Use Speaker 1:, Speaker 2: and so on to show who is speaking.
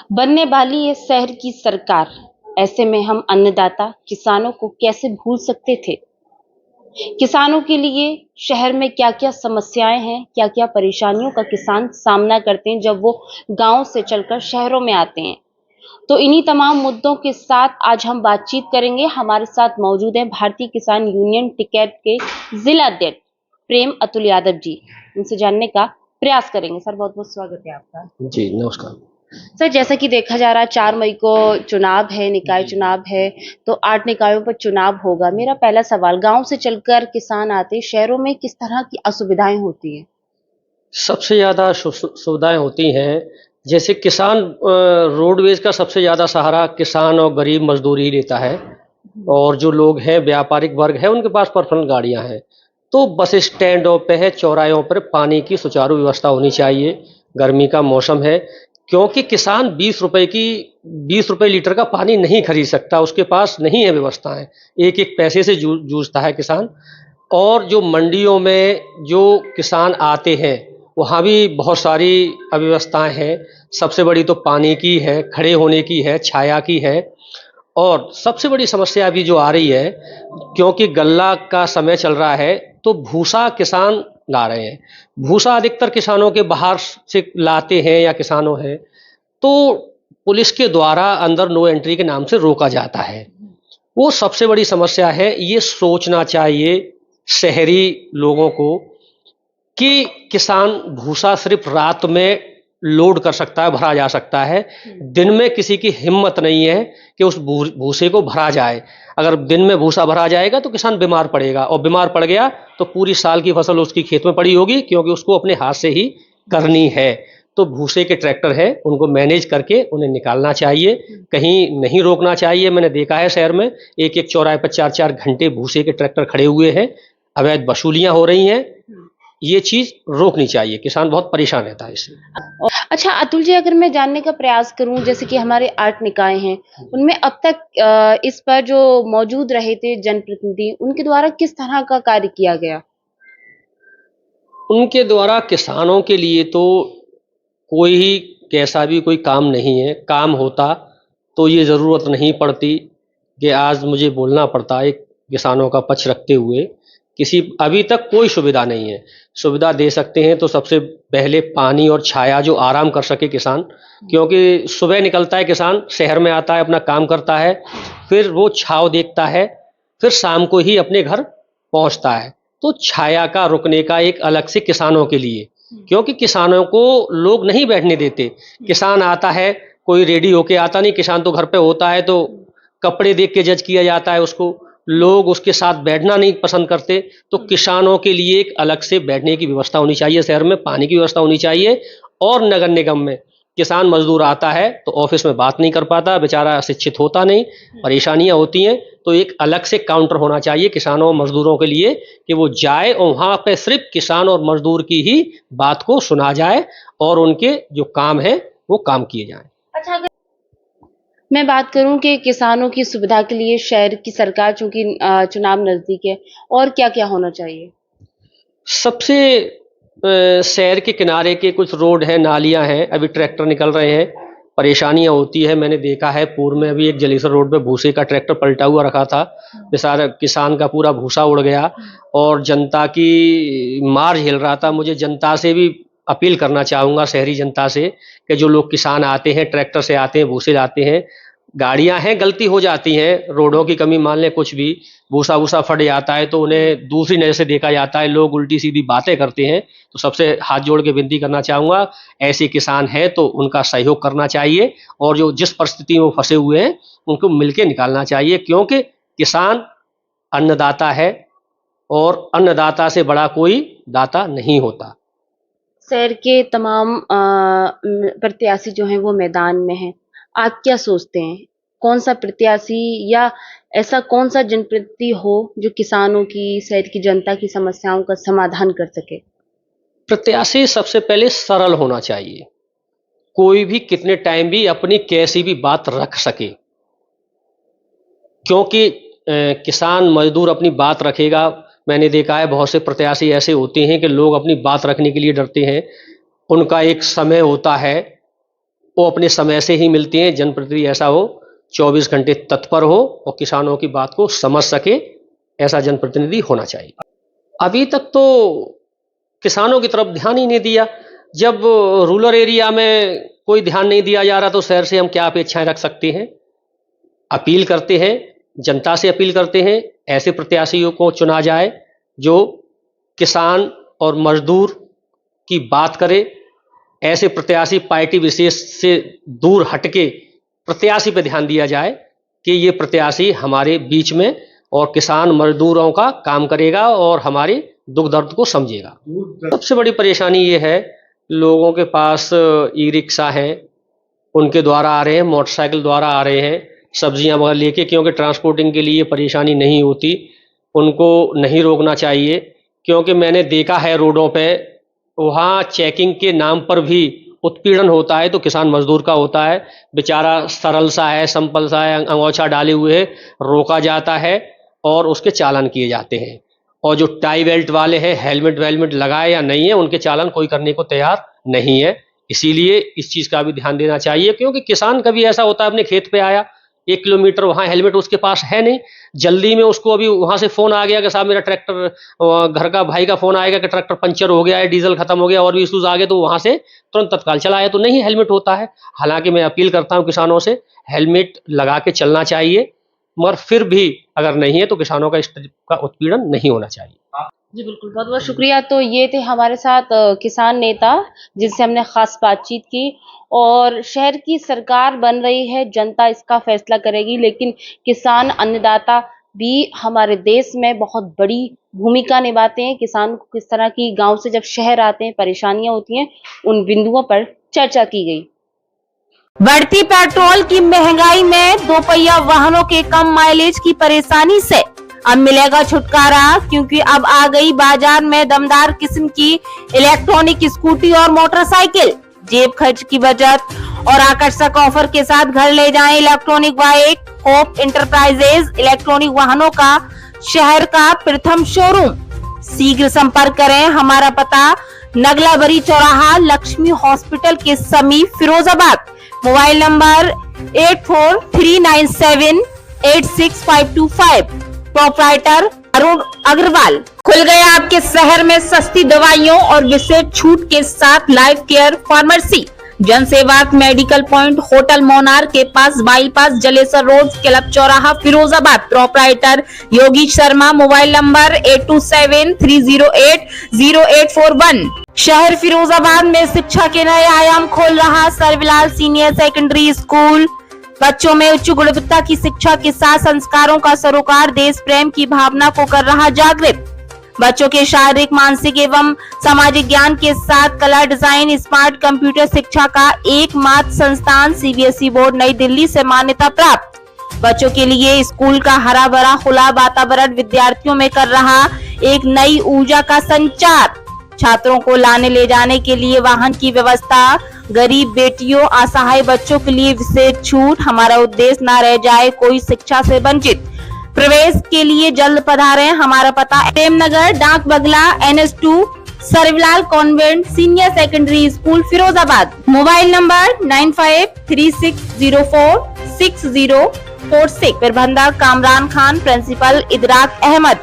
Speaker 1: बनने वाली है शहर की सरकार। ऐसे में हम अन्नदाता किसानों को कैसे भूल सकते थे। किसानों के लिए शहर में क्या क्या समस्याएं हैं, क्या क्या परेशानियों का किसान सामना करते हैं जब वो गांव से चलकर शहरों में आते हैं। तो इन्हीं तमाम मुद्दों के साथ आज हम बातचीत करेंगे। हमारे साथ मौजूद हैं भारतीय किसान यूनियन टिकैत के जिला अध्यक्ष प्रेम अतुल यादव जी। उनसे जानने का प्रयास करेंगे। सर, बहुत बहुत स्वागत है आपका।
Speaker 2: जी नमस्कार।
Speaker 1: सर, जैसा कि देखा जा रहा है 4 मई को चुनाव है, निकाय चुनाव है, तो 8 निकायों पर चुनाव होगा। मेरा पहला सवाल, गांव से चलकर किसान आते शहरों में किस तरह की असुविधाएं होती हैं?
Speaker 2: सबसे ज़्यादा सुविधाएं होती हैं। जैसे किसान रोडवेज का सबसे ज़्यादा सहारा किसान और गरीब मजदूर ही लेता है। और जो लोग हैं व्यापारिक वर्ग है उनके पास पर्सनल गाड़ियां हैं। तो बस स्टैंडों पे है, चौराहों पर पानी की सुचारू व्यवस्था होनी चाहिए। गर्मी का मौसम है, क्योंकि किसान 20 रुपए लीटर का पानी नहीं खरीद सकता, उसके पास नहीं है व्यवस्थाएं। एक एक पैसे से जूझता है किसान। और जो मंडियों में जो किसान आते हैं वहाँ भी बहुत सारी अव्यवस्थाएं हैं। सबसे बड़ी तो पानी की है, खड़े होने की है, छाया की है। और सबसे बड़ी समस्या अभी जो आ रही है, क्योंकि गल्ला का समय चल रहा है, तो भूसा किसान ला रहे हैं। भूसा अधिकतर किसानों के बाहर से लाते हैं या किसानों हैं, तो पुलिस के द्वारा अंदर नो एंट्री के नाम से रोका जाता है। वो सबसे बड़ी समस्या है। ये सोचना चाहिए शहरी लोगों को कि किसान भूसा सिर्फ रात में लोड कर सकता है, भरा जा सकता है। दिन में किसी की हिम्मत नहीं है कि उस भूसे को भरा जाए। अगर दिन में भूसा भरा जाएगा तो किसान बीमार पड़ेगा, और बीमार पड़ गया तो पूरी साल की फसल उसकी खेत में पड़ी होगी, क्योंकि उसको अपने हाथ से ही करनी है। तो भूसे के ट्रैक्टर है, उनको मैनेज करके उन्हें निकालना चाहिए, कहीं नहीं रोकना चाहिए। मैंने देखा है शहर में एक एक चौराहे पर 4-4 घंटे भूसे के ट्रैक्टर खड़े हुए हैं, अवैध वसूलियां हो रही हैं। ये चीज रोकनी चाहिए, किसान बहुत परेशान रहता है इससे।
Speaker 1: अच्छा अतुल जी, अगर मैं जानने का प्रयास करूं, जैसे कि हमारे 8 निकाय हैं, उनमें अब तक इस पर जो मौजूद रहे थे जनप्रतिनिधि, उनके द्वारा किस तरह का कार्य किया गया?
Speaker 2: उनके द्वारा किसानों के लिए तो कोई ही कैसा भी कोई काम नहीं है। काम होता तो ये ज़रूरत नहीं पड़ती कि आज मुझे बोलना पड़ता है किसानों का पक्ष रखते हुए। किसी अभी तक कोई सुविधा नहीं है। सुविधा दे सकते हैं तो सबसे पहले पानी और छाया, जो आराम कर सके किसान। क्योंकि सुबह निकलता है किसान, शहर में आता है, अपना काम करता है, फिर वो छाँव देखता है, फिर शाम को ही अपने घर पहुंचता है। तो छाया का रुकने का एक अलग से किसानों के लिए, क्योंकि किसानों को लोग नहीं बैठने देते। किसान आता है, कोई रेडी होके आता नहीं, किसान तो घर पे होता है, तो कपड़े देख के जज किया जाता है उसको। लोग उसके साथ बैठना नहीं पसंद करते। तो किसानों के लिए एक अलग से बैठने की व्यवस्था होनी चाहिए, शहर में पानी की व्यवस्था होनी चाहिए। और नगर निगम में किसान मजदूर आता है तो ऑफिस में बात नहीं कर पाता, बेचारा शिक्षित होता नहीं, परेशानियां होती हैं। तो एक अलग से काउंटर होना चाहिए किसानों और मजदूरों के लिए, कि वो जाए और वहां पे सिर्फ किसान और मजदूर की ही बात को सुना जाए, और उनके जो काम है वो काम किए जाएं।
Speaker 1: अच्छा, अगर मैं बात करूं कि किसानों की सुविधा के लिए शहर की सरकार, चूंकि चुनाव नजदीक है, और क्या क्या होना चाहिए?
Speaker 2: सबसे शहर के किनारे के कुछ रोड हैं, नालियां हैं, अभी ट्रैक्टर निकल रहे हैं, परेशानियां होती है। मैंने देखा है पूर्व में अभी एक जलेसर रोड पे भूसे का ट्रैक्टर पलटा हुआ रखा था, बेचारा किसान का पूरा भूसा उड़ गया और जनता की मार झेल रहा था। मुझे जनता से भी अपील करना चाहूँगा, शहरी जनता से, कि जो लोग किसान आते हैं, ट्रैक्टर से आते हैं, भूसे लाते हैं, गाड़ियां हैं, गलती हो जाती हैं, रोडों की कमी मान लें, कुछ भी भूसा वूसा फट जाता है तो उन्हें दूसरी नज़र से देखा जाता है, लोग उल्टी सीधी बातें करते हैं। तो सबसे हाथ जोड़ के विनती करना चाहूँगा, ऐसे किसान हैं तो उनका सहयोग करना चाहिए, और जो जिस परिस्थिति में वो फंसे हुए हैं उनको मिलके निकालना चाहिए, क्योंकि किसान अन्नदाता है, और अन्नदाता से बड़ा कोई दाता नहीं होता।
Speaker 1: शहर के तमाम प्रत्याशी जो हैं वो मैदान में हैं। आप क्या सोचते हैं, कौन सा प्रत्याशी या ऐसा कौन सा जनप्रतिनिधि हो जो किसानों की, शहर की जनता की समस्याओं का समाधान कर सके?
Speaker 2: प्रत्याशी सबसे पहले सरल होना चाहिए, कोई भी कितने टाइम भी अपनी कैसी भी बात रख सके। क्योंकि किसान मजदूर अपनी बात रखेगा। मैंने देखा है बहुत से प्रत्याशी ऐसे होते हैं कि लोग अपनी बात रखने के लिए डरते हैं। उनका एक समय होता है, वो अपने समय से ही मिलती हैं। जनप्रतिनिधि ऐसा हो 24 घंटे तत्पर हो और किसानों की बात को समझ सके, ऐसा जनप्रतिनिधि होना चाहिए। अभी तक तो किसानों की तरफ ध्यान ही नहीं दिया। जब रूरल एरिया में कोई ध्यान नहीं दिया जा रहा तो शहर से हम क्या अपेक्षाएं रख सकते हैं। अपील करते हैं, जनता से अपील करते हैं, ऐसे प्रत्याशियों को चुना जाए जो किसान और मजदूर की बात करे। ऐसे प्रत्याशी पार्टी विशेष से दूर हटके प्रत्याशी पर ध्यान दिया जाए कि ये प्रत्याशी हमारे बीच में और किसान मजदूरों का काम करेगा और हमारे दुख दर्द को समझेगा। सबसे बड़ी परेशानी ये है, लोगों के पास ई रिक्शा है, उनके द्वारा आ रहे हैं, मोटरसाइकिल द्वारा आ रहे हैं सब्जियां वगैरह लेके, क्योंकि ट्रांसपोर्टिंग के लिए परेशानी नहीं होती। उनको नहीं रोकना चाहिए, क्योंकि मैंने देखा है रोडों पे वहाँ चेकिंग के नाम पर भी उत्पीड़न होता है तो किसान मजदूर का होता है। बेचारा सरल सा है, संपल सा है, अंगोछा डाले हुए रोका जाता है और उसके चालान किए जाते हैं। और जो टाई बेल्ट वाले हैं, हेलमेट वेलमेट लगाए या नहीं है, उनके चालान कोई करने को तैयार नहीं है। इसीलिए इस चीज़ का भी ध्यान देना चाहिए, क्योंकि किसान कभी ऐसा होता है अपने खेत पे आया 1 किलोमीटर, वहाँ हेलमेट उसके पास है नहीं, जल्दी में उसको अभी वहाँ से फ़ोन आ गया कि साहब मेरा ट्रैक्टर, घर का भाई का फ़ोन आएगा कि ट्रैक्टर पंचर हो गया है, डीजल खत्म हो गया और भी इशूज़ आ गए, तो वहाँ से तुरंत तत्काल चला आया, तो नहीं हेलमेट होता है। हालांकि मैं अपील करता हूँ किसानों से हेलमेट लगा के चलना चाहिए, मगर फिर भी अगर नहीं है तो किसानों का इस तरह का उत्पीड़न नहीं होना चाहिए।
Speaker 1: जी बिल्कुल, बहुत बहुत शुक्रिया। तो ये थे हमारे साथ किसान नेता जिनसे हमने खास बातचीत की। और शहर की सरकार बन रही है, जनता इसका फैसला करेगी, लेकिन किसान अन्नदाता भी हमारे देश में बहुत बड़ी भूमिका निभाते हैं। किसान को किस तरह की गांव से जब शहर आते हैं परेशानियां होती हैं, उन बिंदुओं पर चर्चा की गई।
Speaker 3: बढ़ती पेट्रोल की महंगाई में दोपहिया वाहनों के कम माइलेज की परेशानी से अब मिलेगा छुटकारा, क्योंकि अब आ गई बाजार में दमदार किस्म की इलेक्ट्रॉनिक स्कूटी और मोटरसाइकिल। जेब खर्च की बचत और आकर्षक ऑफर के साथ घर ले जाएं electronic bike. Hope enterprises electronic वाहनों का शहर का प्रथम शोरूम। शीघ्र संपर्क करें। हमारा पता नगलाबरी चौराहा, लक्ष्मी हॉस्पिटल के समीप, Firozabad. Mobile number 8439786525। Proprietor Arun Agarwal. खुल गया आपके शहर में सस्ती दवाइयों और विशेष छूट के साथ लाइफ केयर फार्मेसी। जनसेवा मेडिकल पॉइंट, होटल मोनार के पास, बाईपास, जलेसर रोड, क्लब चौराहा, Firozabad. Proprietor Yogi Sharma. Mobile number 8273080841। शहर फिरोजाबाद में शिक्षा के नए आयाम खोल रहा सर्वलाल सीनियर सेकेंडरी स्कूल। बच्चों में उच्च गुणवत्ता की शिक्षा के साथ संस्कारों का सरोकार देश प्रेम की भावना को कर रहा जागृत। बच्चों के शारीरिक, मानसिक एवं सामाजिक ज्ञान के साथ कला, डिजाइन, स्मार्ट कंप्यूटर शिक्षा का एकमात्र संस्थान सीबीएसई बोर्ड नई दिल्ली से मान्यता प्राप्त। बच्चों के लिए स्कूल का हरा भरा खुला वातावरण विद्यार्थियों में कर रहा एक नई ऊर्जा का संचार। छात्रों को लाने ले जाने के लिए वाहन की व्यवस्था। गरीब बेटियों, असहाय बच्चों के लिए विशेष छूट। हमारा उद्देश्य न रह जाए कोई शिक्षा से वंचित। प्रवेश के लिए जल्द पधारें। हमारा पता Premnagar, Dak Bangla, NS2, Sarvlal convent senior secondary school, Firozabad. Mobile number 9536046046। प्रबंधक कामरान खान, प्रिंसिपल इदराक अहमद।